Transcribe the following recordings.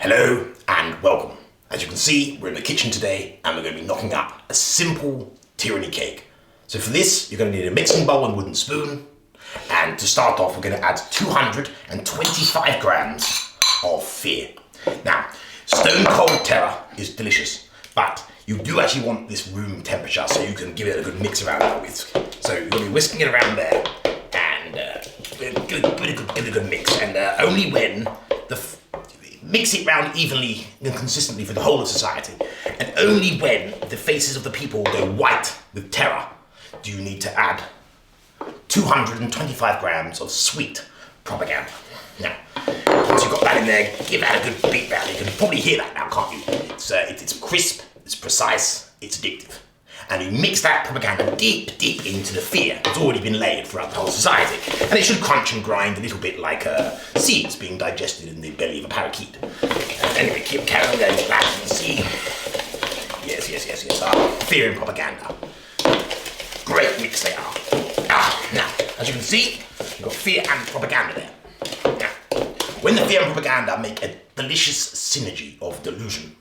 Hello and welcome. As you can see, we're in the kitchen today and we're going to be knocking up a simple tyranny cake. So for this, you're going to need a mixing bowl and wooden spoon. And to start off, we're going to add 225 grams of fear. Now, stone cold terror is delicious, but you do actually want this room temperature so you can give it a good mix around with a whisk. So you're going to be whisking it around there and give it a good mix. And only when mix it round evenly and consistently for the whole of society. And only when the faces of the people go white with terror do you need to add 225 grams of sweet propaganda. Now, once you've got that in there, give that a good beat down. You can probably hear that now, can't you? It's crisp, it's precise, it's addictive. And you mix that propaganda deep into the fear that's already been laid throughout the whole society. And it should crunch and grind a little bit like seeds being digested in the belly of a parakeet. Anyway, keep carrying going to that and see. Yes. Fear and propaganda. Great mix they are. Now, as you can see, you've got fear and propaganda there. Now, when the fear and propaganda make a delicious synergy of delusion,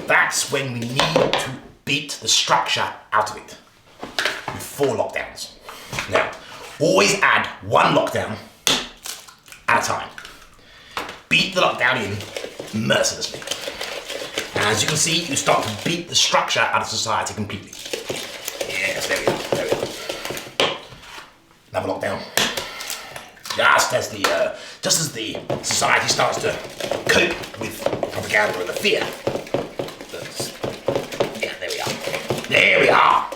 that's when we need to beat the structure out of it with 4 lockdowns. Now, always add 1 lockdown at a time. Beat the lockdown in mercilessly. And as you can see, you start to beat the structure out of society completely. Yes, there we go. Another lockdown. Just as the society starts to cope with propaganda and the fear. There we are.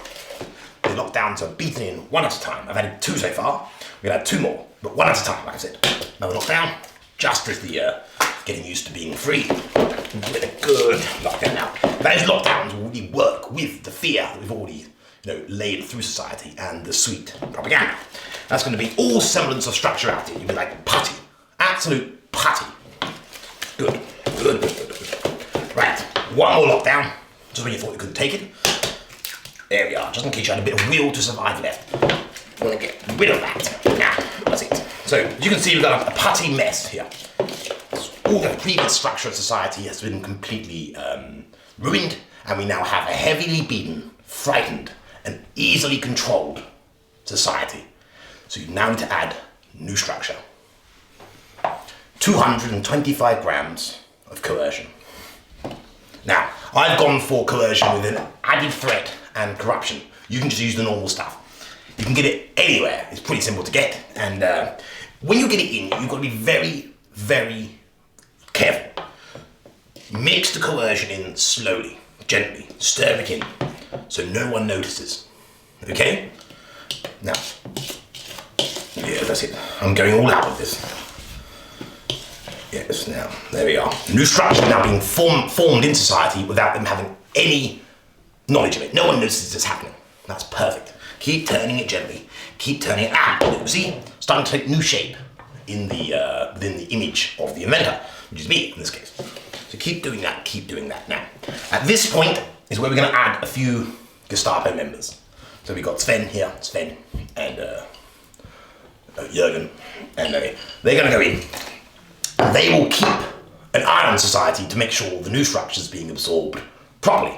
The lockdowns are beaten in 1 at a time. I've added 2 so far. We're gonna add 2 more, but 1 at a time, like I said. Another lockdown, just as the getting used to being free. With a good lockdown now. Those lockdowns will really work with the fear that we've already laid through society and the sweet propaganda. That's going to be all semblance of structure out here. You'll be like putty, absolute putty. Good. Right, 1 more lockdown, just when you thought you couldn't take it. There we are, just in case you had a bit of will to survive left. You want to get rid of that. Now, that's it. So, as you can see, we've got a putty mess here. All the previous structure of society has been completely ruined, and we now have a heavily beaten, frightened, and easily controlled society. So you now need to add new structure. 225 grams of coercion. Now, I've gone for coercion with an added threat and corruption. You can just use the normal stuff. You can get it anywhere. It's pretty simple to get. And when you get it in, you've got to be very, very careful. Mix the coercion in slowly, gently. Stir it in so no one notices. Okay? Now, yeah, that's it. I'm going all out with this. Yes, now, there we are. New structure now being formed in society without them having any knowledge of it. No one notices this happening. That's perfect. Keep turning it gently. Keep turning it out. See? Starting to take new shape in the within the image of the inventor, which is me in this case. So keep doing that. Now, at this point is where we're going to add a few Gestapo members. So we've got Sven here, and Jürgen, and they're going to go in. And they will keep an eye on society to make sure the new structure is being absorbed properly.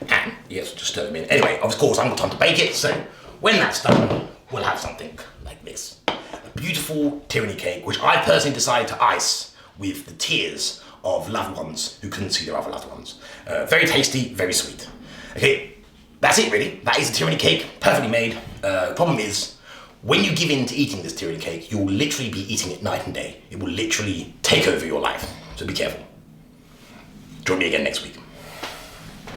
And yes, just stir them in. Anyway, of course, I've got time to bake it, so when that's done, we'll have something like this. A beautiful tyranny cake, which I personally decided to ice with the tears of loved ones who couldn't see their other loved ones. Very tasty, very sweet. Okay, that's it really. That is a tyranny cake, perfectly made. The problem is, when you give in to eating this tyranny cake, you'll literally be eating it night and day. It will literally take over your life, so be careful. Join me again next week.